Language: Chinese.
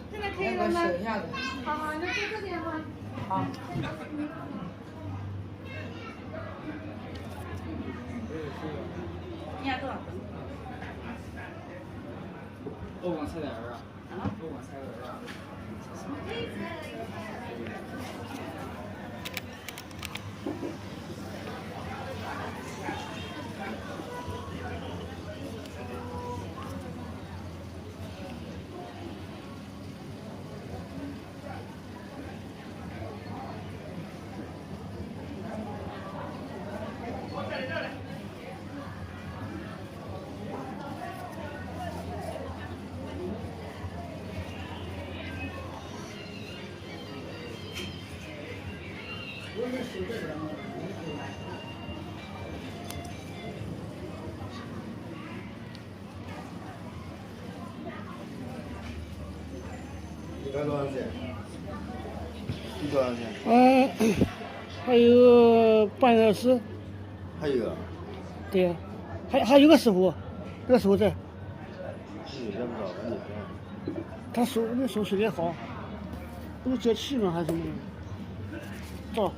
现在可以了吗？好好，那就这边吧。好。你要多少分？我往菜单儿啊。啊？我往菜单儿啊。一百多少钱？你多少钱？还有半个小时。还有啊？对呀、还有个师傅，那个师傅在。你也不知道，你也他手水平好，不是脚气吗？还是什么？照。